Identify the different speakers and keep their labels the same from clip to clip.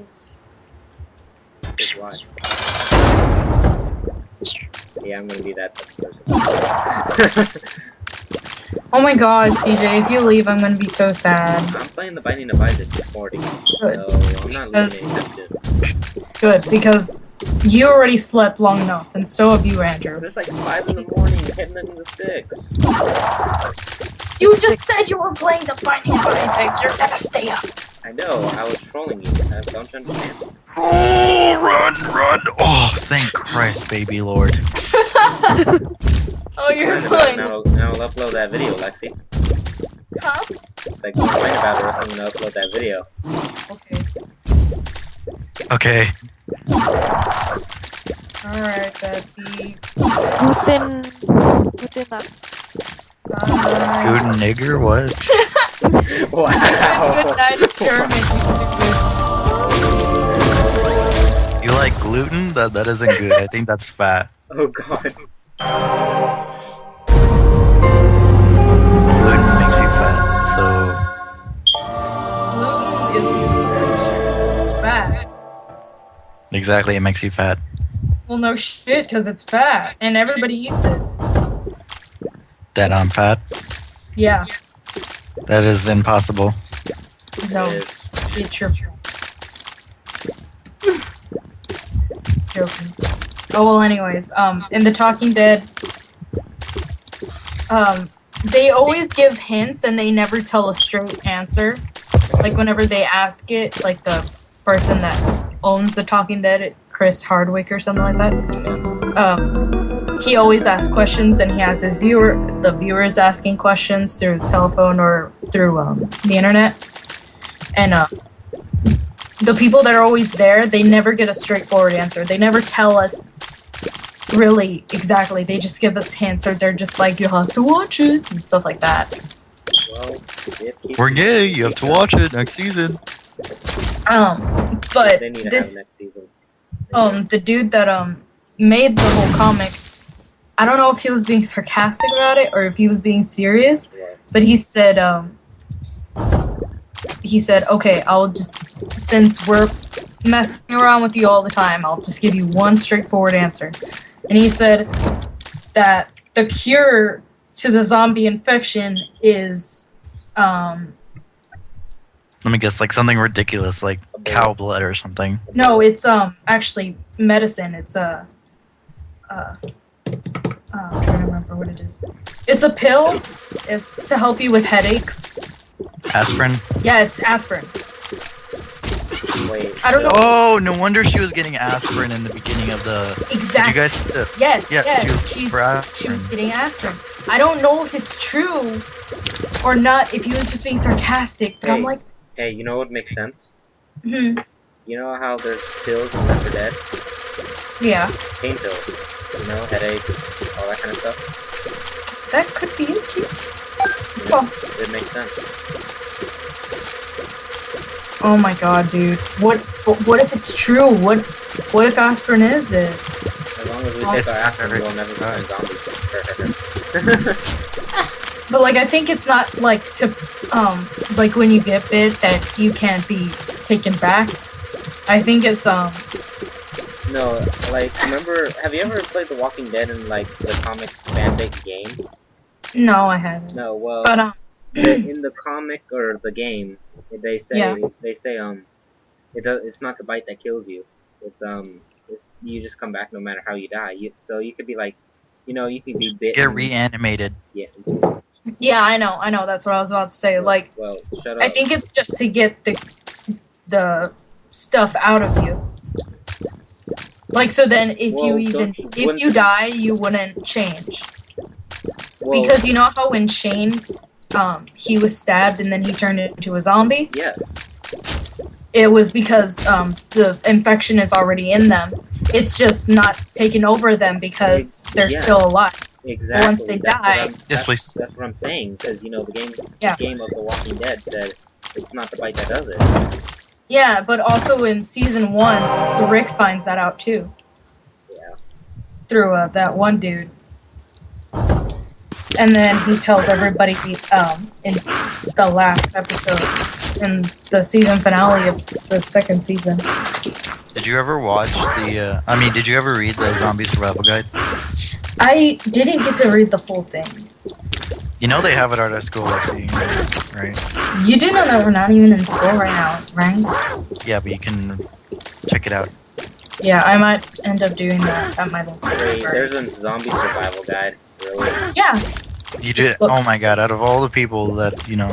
Speaker 1: Because
Speaker 2: Why? Yeah, I'm gonna be that type of person.
Speaker 3: Oh my god, CJ, if you leave, I'm gonna be so sad.
Speaker 2: I'm playing the Binding of Isaac for 40,
Speaker 3: Good.
Speaker 2: so I'm not
Speaker 3: Because-
Speaker 2: leaving anytime
Speaker 3: Good, because you already slept long enough, and so have you, Andrew.
Speaker 2: soon. It's like 5 in the morning, heading into 6.
Speaker 3: You just said you were playing the Binding of Isaac. You're gonna stay up.
Speaker 2: I know, I was trolling you. Don't you understand?
Speaker 4: Oh, run! Oh, thank Christ, baby lord.
Speaker 3: Oh, you're
Speaker 2: Find about it,
Speaker 3: playing.
Speaker 2: now I'll upload that video, Lexi.
Speaker 3: Huh?
Speaker 2: Like, don't find about it or I'm gonna upload that video.
Speaker 3: Okay.
Speaker 4: Okay.
Speaker 3: Alright, Betty.
Speaker 1: Guten Nacht.
Speaker 3: Bye.
Speaker 4: Good nigger, what?
Speaker 2: Wow!
Speaker 3: Good night, German, you stupid.
Speaker 4: You like gluten? That isn't good. I think that's fat.
Speaker 2: Oh god.
Speaker 4: Gluten makes you fat, so...
Speaker 3: Gluten is it's fat.
Speaker 4: Exactly, it makes you fat.
Speaker 3: Well, no shit, because it's fat, and everybody eats it.
Speaker 4: That I'm fat?
Speaker 3: Yeah.
Speaker 4: That is impossible.
Speaker 3: No,
Speaker 2: It is.
Speaker 3: it's your joking. Oh well, anyways, in The Talking Dead, they always give hints and they never tell a straight answer. Like whenever they ask it, like the person that owns The Talking Dead, Chris Hardwick or something like that, he always asks questions and he has his the viewers asking questions through telephone or through the internet. And the people that are always there, they never get a straightforward answer. They never tell us really exactly. They just give us hints, or they're just like, you have to watch it, and stuff like that.
Speaker 2: Well,
Speaker 4: We're gay, you have to watch it next season.
Speaker 3: But
Speaker 2: they need to
Speaker 3: this,
Speaker 2: have next season.
Speaker 3: the dude that, made the whole comic, I don't know if he was being sarcastic about it, or if he was being serious, but he said, okay, I'll just, since we're messing around with you all the time, I'll just give you one straightforward answer. And he said that the cure to the zombie infection is,
Speaker 4: Let me guess, like something ridiculous, like cow blood or something.
Speaker 3: no, it's, actually medicine. It's I'm trying to remember what it is. It's a pill. It's to help you with headaches.
Speaker 4: Aspirin?
Speaker 3: Yeah, it's aspirin.
Speaker 2: Wait.
Speaker 3: I don't know.
Speaker 4: Oh, no wonder she was getting aspirin in the beginning of the...
Speaker 3: Exactly.
Speaker 4: Did you guys see the...
Speaker 3: Yes,
Speaker 4: Yeah,
Speaker 3: yes.
Speaker 4: she was
Speaker 3: She was getting aspirin. I don't know if it's true or not, if he was just being sarcastic, but I'm like,
Speaker 2: Hey, you know what makes sense?
Speaker 3: hmm,
Speaker 2: You know how there's pills in Left 4 Dead?
Speaker 3: yeah,
Speaker 2: Pain pills. You know, headaches, all that kind of stuff.
Speaker 3: that could be it too.
Speaker 2: Yeah,
Speaker 3: Well,
Speaker 2: it makes sense.
Speaker 3: oh my god, dude. What if it's true? What if aspirin is it?
Speaker 2: As long as we
Speaker 3: Oh,
Speaker 2: take
Speaker 4: it's
Speaker 2: our aspirin,
Speaker 4: not
Speaker 2: we'll never
Speaker 4: very
Speaker 2: become zombies.
Speaker 3: But like, I think it's not like to, like when you get bit that you can't be taken back. I think it's
Speaker 2: No, like, remember, have you ever played The Walking Dead in, like, the comic fan-based game?
Speaker 3: no, I haven't.
Speaker 2: No, well,
Speaker 3: But
Speaker 2: in the comic or the game, they say,
Speaker 3: Yeah.
Speaker 2: it's not the bite that kills you. It's, you just come back no matter how you die. So you could be like, you know, you could be bitten.
Speaker 4: Get reanimated.
Speaker 2: Yeah.
Speaker 3: yeah, I know. That's what I was about to say. Like,
Speaker 2: Well, shut up.
Speaker 3: I think it's just to get the stuff out of you. Like, so then if
Speaker 2: Well,
Speaker 3: if you die, you wouldn't change.
Speaker 2: Well,
Speaker 3: Because you know how when Shane, he was stabbed and then he turned into a zombie?
Speaker 2: yes.
Speaker 3: It was because the infection is already in them. It's just not taking over them because they're
Speaker 2: Yeah.
Speaker 3: still alive.
Speaker 2: Exactly.
Speaker 3: Once they
Speaker 2: That's what
Speaker 3: die-
Speaker 2: I'm-
Speaker 4: Yes,
Speaker 2: that's-
Speaker 4: please.
Speaker 2: That's what I'm saying, because, you know, the
Speaker 3: Yeah.
Speaker 2: game of The Walking Dead said it's not the bite that does it.
Speaker 3: Yeah, but also in season 1, Rick finds that out too.
Speaker 2: Yeah.
Speaker 3: Through that one dude. And then he tells everybody in the last episode in the season finale of the second season.
Speaker 4: Did you ever watch the? Did you ever read the Zombie Survival Guide?
Speaker 3: I didn't get to read the full thing.
Speaker 4: You know they have it at our school, Lexi, right?
Speaker 3: You do know that we're not even in school right now, right?
Speaker 4: Yeah, but you can check it out.
Speaker 3: Yeah, I might end up doing that at my local
Speaker 2: Wait,
Speaker 3: library.
Speaker 2: there's a zombie survival guide. Really?
Speaker 3: Yeah.
Speaker 4: You did? Oh my god! Out of all the people that you know,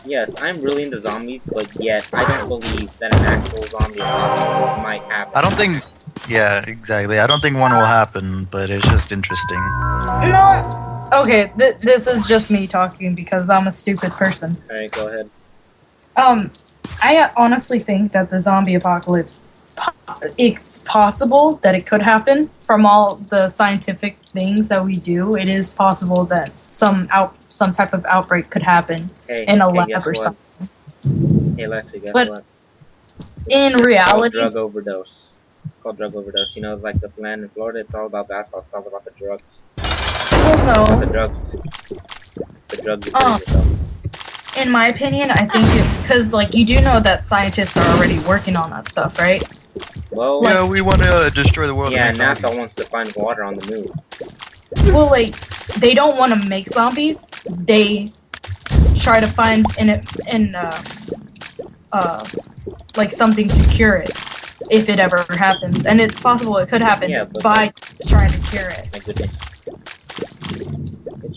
Speaker 2: Yes, I'm really into zombies, but yet I don't believe that an actual zombie apocalypse might happen.
Speaker 4: I don't think. Yeah, exactly. I don't think one will happen, but it's just interesting.
Speaker 3: No. Okay, this is just me talking because I'm a stupid person.
Speaker 2: Alright, go ahead.
Speaker 3: I honestly think that the zombie apocalypse, it's possible that it could happen from all the scientific things that we do. It is possible that some type of outbreak could happen in a lab or something.
Speaker 2: Hey, Lexi, guess
Speaker 3: But
Speaker 2: what?
Speaker 3: in
Speaker 2: It's
Speaker 3: reality,
Speaker 2: called drug overdose. It's called drug overdose. You know, like the land in Florida, it's all about basketball. It's all about the drugs.
Speaker 3: well,
Speaker 2: The
Speaker 3: no.
Speaker 2: drugs. The drugs you put in yourself.
Speaker 3: In my opinion, I think because like you do know that scientists are already working on that stuff, right?
Speaker 2: Well,
Speaker 4: Yeah, we want to destroy the world.
Speaker 2: yeah,
Speaker 4: and make
Speaker 2: NASA
Speaker 4: zombies.
Speaker 2: wants to find water on the moon.
Speaker 3: Well, like they don't want to make zombies. They try to find like something to cure it if it ever happens, and it's possible it could happen
Speaker 2: Yeah, but
Speaker 3: by trying to cure it.
Speaker 2: My goodness.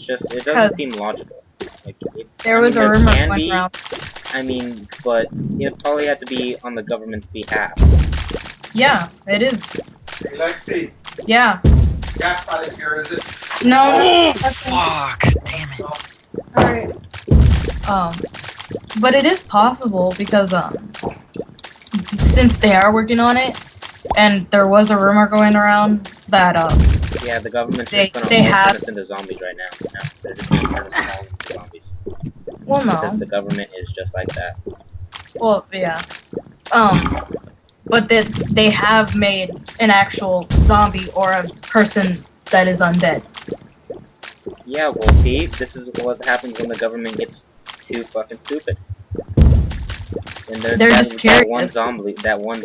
Speaker 2: It
Speaker 3: 'Cause
Speaker 2: doesn't seem logical. Like,
Speaker 3: There was a rumor going around.
Speaker 2: But it probably had to be on the government's behalf.
Speaker 3: Yeah, it is.
Speaker 1: Hey, Lexi,
Speaker 3: Yeah.
Speaker 1: gas not in here, is it?
Speaker 3: No.
Speaker 4: Oh
Speaker 3: that's not-
Speaker 4: fuck! Damn it!
Speaker 3: Alright. But it is possible because since they are working on it, and there was a rumor going around that
Speaker 2: Yeah, the government's
Speaker 3: They-
Speaker 2: just
Speaker 3: they
Speaker 2: gonna
Speaker 3: have-
Speaker 2: turn us into zombies right now. No, they're just gonna turn us all into zombies.
Speaker 3: well no.
Speaker 2: Because the government is just like that.
Speaker 3: Well yeah. But that they have made an actual zombie or a person that is undead.
Speaker 2: Yeah, well, see, this is what happens when the government gets too fucking stupid. And
Speaker 3: They're just
Speaker 2: that one
Speaker 3: curious.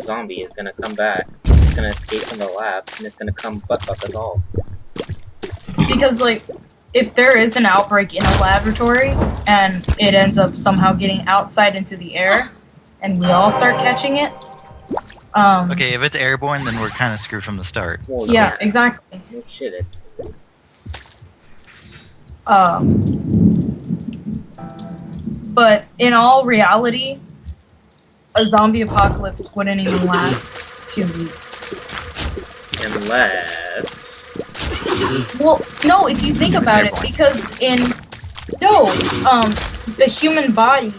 Speaker 2: zombie is gonna come back. It's gonna escape from the lab, and it's gonna come fuck us all.
Speaker 3: Because like if there is an outbreak in a laboratory and it ends up somehow getting outside into the air and we all start catching it,
Speaker 4: Okay, if it's airborne, then we're kind of screwed from the start.
Speaker 2: Well,
Speaker 3: yeah, exactly.
Speaker 2: No shit, it's...
Speaker 3: But in all reality, a zombie apocalypse wouldn't even last 2 weeks.
Speaker 2: Unless...
Speaker 3: Well, no, if you think about it, because the human body,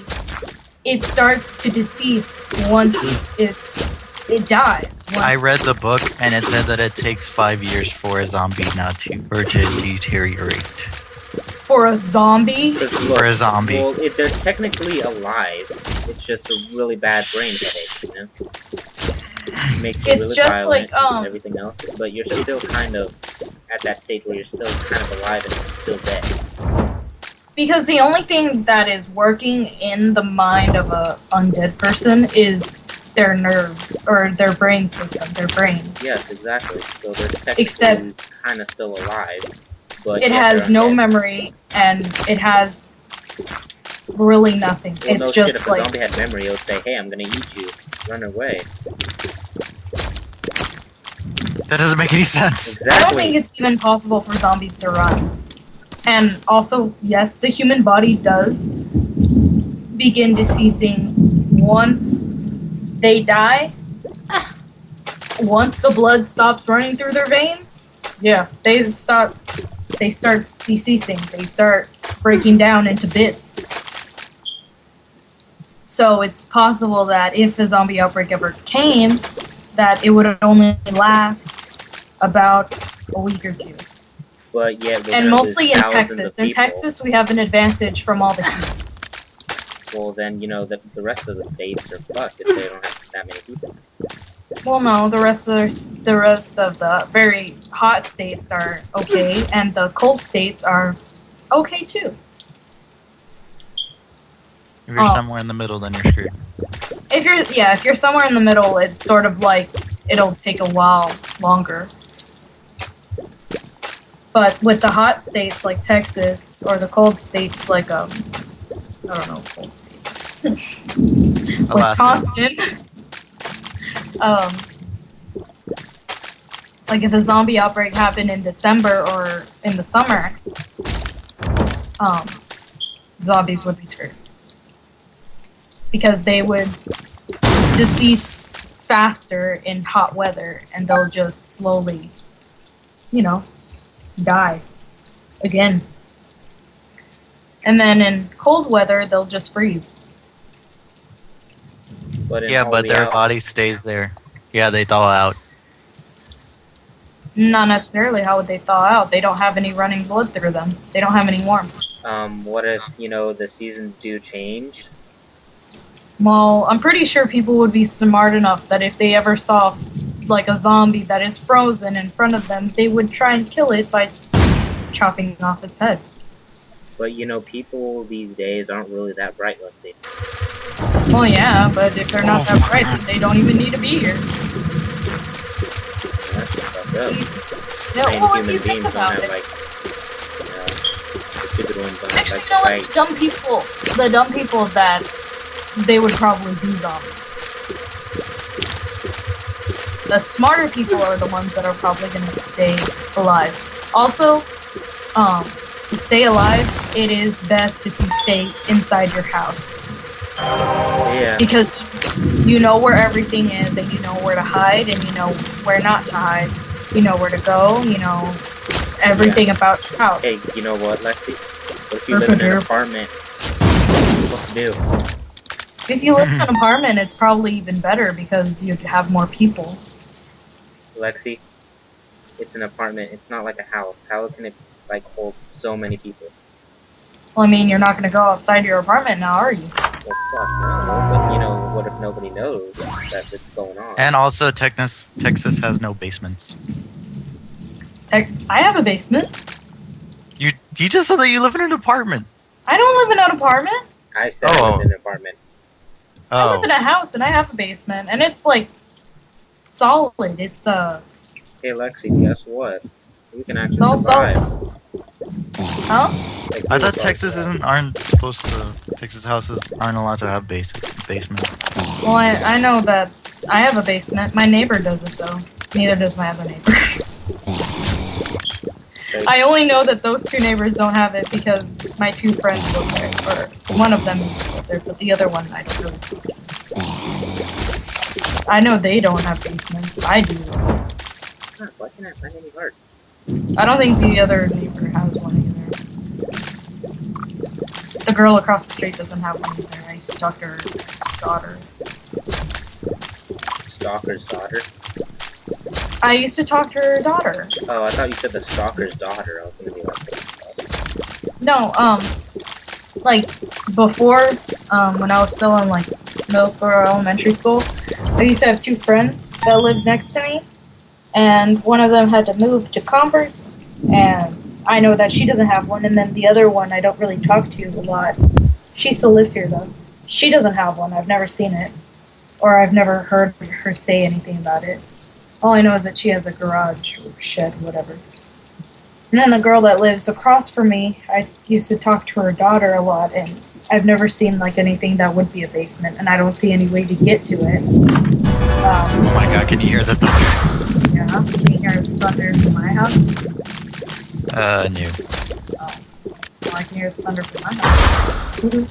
Speaker 3: it starts to decease once it dies.
Speaker 4: I read the book, and it said that it takes 5 years for a zombie not to deteriorate.
Speaker 3: For a zombie?
Speaker 4: For a zombie.
Speaker 2: Well, if they're technically alive, it's just a really bad brain headache, you know? Makes you
Speaker 3: It's
Speaker 2: really
Speaker 3: just
Speaker 2: violent
Speaker 3: like,
Speaker 2: and everything else, but you're still kind of at that stage where you're still kind of alive and still dead.
Speaker 3: Because the only thing that is working in the mind of a undead person is their nerve or their brain system, their brain.
Speaker 2: Yes, exactly. So they're technically
Speaker 3: Except
Speaker 2: kind of still alive, but
Speaker 3: it
Speaker 2: yet
Speaker 3: has
Speaker 2: they're
Speaker 3: no
Speaker 2: undead.
Speaker 3: memory and it has really nothing.
Speaker 2: Well,
Speaker 3: It's
Speaker 2: no
Speaker 3: just
Speaker 2: shit, if
Speaker 3: like
Speaker 2: a zombie had memory, it would say, "Hey, I'm gonna eat you. Run away."
Speaker 4: That doesn't make any sense.
Speaker 2: Exactly.
Speaker 3: I don't think it's even possible for zombies to run. And also, yes, the human body does begin deceasing once they die. Once the blood stops running through their veins, yeah, they start deceasing. They start breaking down into bits. So it's possible that if a zombie outbreak ever came, that it would only last about a week or two.
Speaker 2: But yet, we're
Speaker 3: And
Speaker 2: gonna
Speaker 3: mostly
Speaker 2: lose
Speaker 3: in
Speaker 2: thousands
Speaker 3: Texas.
Speaker 2: of
Speaker 3: In
Speaker 2: people.
Speaker 3: Texas, we have an advantage from all the heat.
Speaker 2: Well, then, you know, the rest of the states are fucked if they don't have that many people.
Speaker 3: Well, no, the rest of the very hot states are okay, and the cold states are okay too.
Speaker 4: If you're somewhere in the middle, then you're screwed.
Speaker 3: If you're somewhere in the middle, it's sort of like it'll take a while longer. But with the hot states like Texas or the cold states like I don't know, cold state. Wisconsin. Like if a zombie outbreak happened in December or in the summer, zombies would be screwed. Because they would decease faster in hot weather and they'll just slowly, die again. And then in cold weather, they'll just freeze.
Speaker 2: But
Speaker 4: their body stays there. Yeah, they thaw out.
Speaker 3: Not necessarily. How would they thaw out? They don't have any running blood through them. They don't have any warmth.
Speaker 2: What if, the seasons do change?
Speaker 3: Well, I'm pretty sure people would be smart enough that if they ever saw, like, a zombie that is frozen in front of them, they would try and kill it by chopping off its head.
Speaker 2: But, people these days aren't really that bright, let's see.
Speaker 3: Well, yeah, but if they're not that bright, then they don't even need to be here.
Speaker 2: That's just fucked up.
Speaker 3: Yeah, well, if you think about it. Actually, you know what? The dumb people that they would probably be zombies. The smarter people are the ones that are probably going to stay alive. Also, to stay alive, it is best if you stay inside your house.
Speaker 2: Yeah.
Speaker 3: Because you know where everything is, and you know where to hide, and you know where not to hide. You know where to go, you know everything about your house.
Speaker 2: Hey, you know what, Lexi? What if you live in an apartment? What to do?
Speaker 3: If you live in an apartment, it's probably even better because you'd have more people.
Speaker 2: Lexi, it's an apartment. It's not like a house. How can it, hold so many people?
Speaker 3: Well, I mean, you're not going to go outside your apartment now, are you?
Speaker 2: Well, fuck no. But, what if nobody knows that it's going on?
Speaker 4: And also, Texas has no basements.
Speaker 3: I have a basement.
Speaker 4: You just said that you live in an apartment.
Speaker 3: I don't live in an apartment.
Speaker 2: I said I live in an apartment.
Speaker 3: I live in a house, and I have a basement, and it's, solid. It's,
Speaker 2: Hey, Lexi, guess what? We can actually
Speaker 3: all
Speaker 2: survive.
Speaker 3: solid. Huh?
Speaker 4: I thought Texas Texas houses aren't allowed to have basements.
Speaker 3: Well, I know that I have a basement. My neighbor doesn't, though. Neither does my other neighbor. I only know that those two neighbors don't have it because my two friends live there. Or one of them used to live there, but the other one I don't really know. I know they don't have basements. I do.
Speaker 2: Why can't I find any hearts?
Speaker 3: I don't think the other neighbor has one either. The girl across the street doesn't have one either. I stalked her daughter.
Speaker 2: Stalker's daughter?
Speaker 3: I used to talk to her daughter.
Speaker 2: Oh, I thought you said the stalker's daughter. I was gonna be like,
Speaker 3: no, before, when I was still in, middle school or elementary school, I used to have two friends that lived next to me, and one of them had to move to Converse, and I know that she doesn't have one, and then the other one I don't really talk to a lot. She still lives here, though. She doesn't have one. I've never seen it, or I've never heard her say anything about it. All I know is that she has a garage or shed, whatever. And then the girl that lives across from me, I used to talk to her daughter a lot, and I've never seen anything that would be a basement, and I don't see any way to get to it.
Speaker 4: Oh my god, can you hear the thunder?
Speaker 3: Yeah, can you hear the thunder from my house?
Speaker 4: No.
Speaker 3: Well, I can hear the thunder from my house.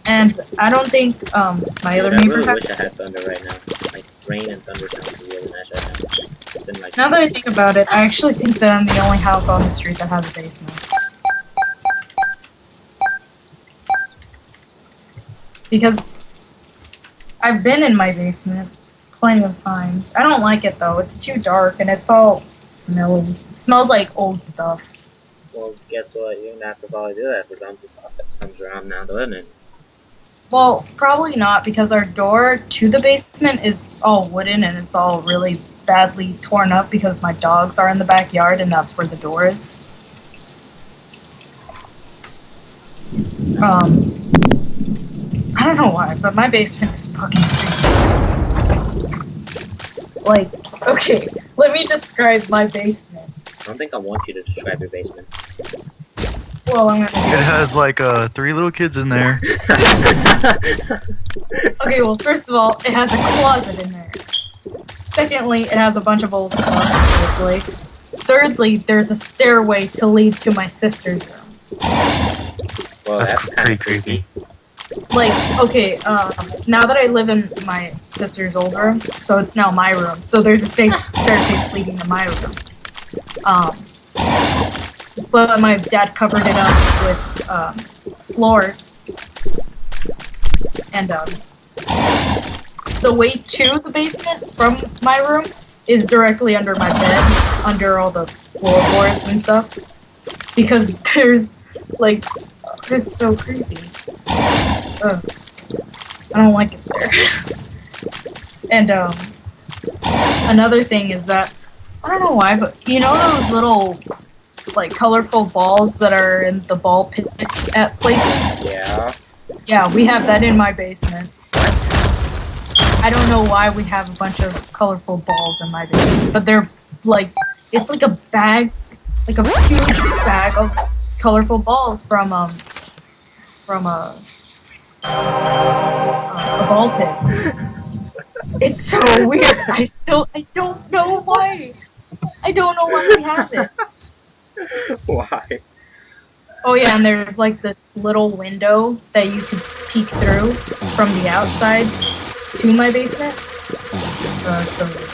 Speaker 3: And I don't think my other neighbor.
Speaker 2: I really wish I had thunder right now. Rain and thunder sounds really nice right now. It's been
Speaker 3: now that I think about it, I actually think that I'm the only house on the street that has a basement. Because I've been in my basement plenty of times. I don't like it though. It's too dark and it's all smelly. It smells like old stuff.
Speaker 2: Well, guess what? You're gonna have to probably do that because zombie apocalypse comes around now, doesn't it?
Speaker 3: Well, probably not, because our door to the basement is all wooden and it's all really badly torn up because my dogs are in the backyard and that's where the door is. don't know why, but my basement is fucking creepy. Like, okay, let me describe my basement.
Speaker 2: I don't think I want you to describe your basement.
Speaker 3: Well, I'm
Speaker 4: It
Speaker 3: gonna
Speaker 4: has like 3 little kids in there.
Speaker 3: Okay, well, first of all, it has a closet in there. Secondly, it has a bunch of old stuff, obviously. Thirdly, there's a stairway to lead to my sister's room.
Speaker 2: Well,
Speaker 4: That's
Speaker 2: kinda
Speaker 4: pretty creepy.
Speaker 3: Like, okay, now that I live in my sister's old room, so it's now my room. So there's a staircase leading to my room. But my dad covered it up with floor, and the way to the basement from my room is directly under my bed, under all the floorboards and stuff, because there's like, it's so creepy. Ugh. I don't like it there. And another thing is that I don't know why, but you know those little like colorful balls that are in the ball pit at places?
Speaker 2: Yeah.
Speaker 3: Yeah, we have that in my basement. I don't know why we have a bunch of colorful balls in my basement, but they're like, it's like a bag, like a huge bag of colorful balls from a ball pit. It's so weird. I don't know why. I don't know why we have it.
Speaker 2: Why?
Speaker 3: Oh yeah, and there's like this little window that you could peek through from the outside to my basement. It's so weird.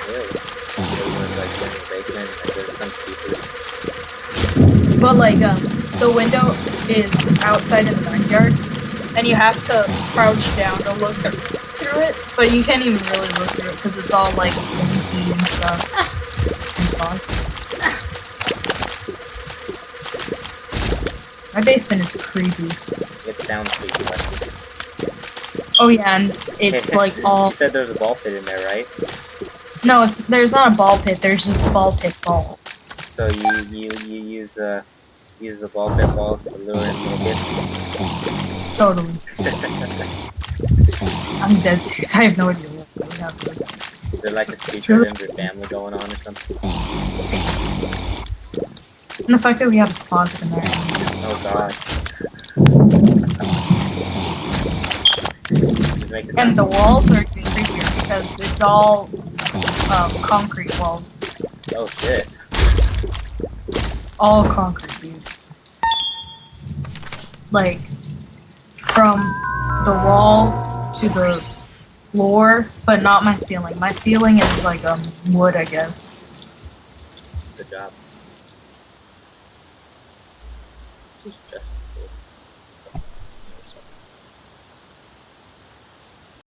Speaker 2: Really? Everyone's like in the basement, like there's some people.
Speaker 3: But like, the window is outside in the backyard, and you have to crouch down to look through it, but you can't even really look through it because it's all like leaky and stuff. And fog. My basement is creepy.
Speaker 2: It sounds creepy. Like
Speaker 3: Oh yeah, and it's like all.
Speaker 2: You said there's a ball pit in there, right?
Speaker 3: No, there's not a ball pit. There's just ball pit balls.
Speaker 2: So you use the ball pit balls to lure in little kids.
Speaker 3: Totally. I'm dead serious. I have no idea what we have to do.
Speaker 2: Is there like a secret in your family going on or something?
Speaker 3: And the fact that we have a closet in there.
Speaker 2: Oh god.
Speaker 3: And the walls are even creepier because it's all concrete walls.
Speaker 2: Oh shit.
Speaker 3: All concrete, dude. Like, from the walls to the floor, but not my ceiling. My ceiling is like wood, I guess.
Speaker 2: Good job. Just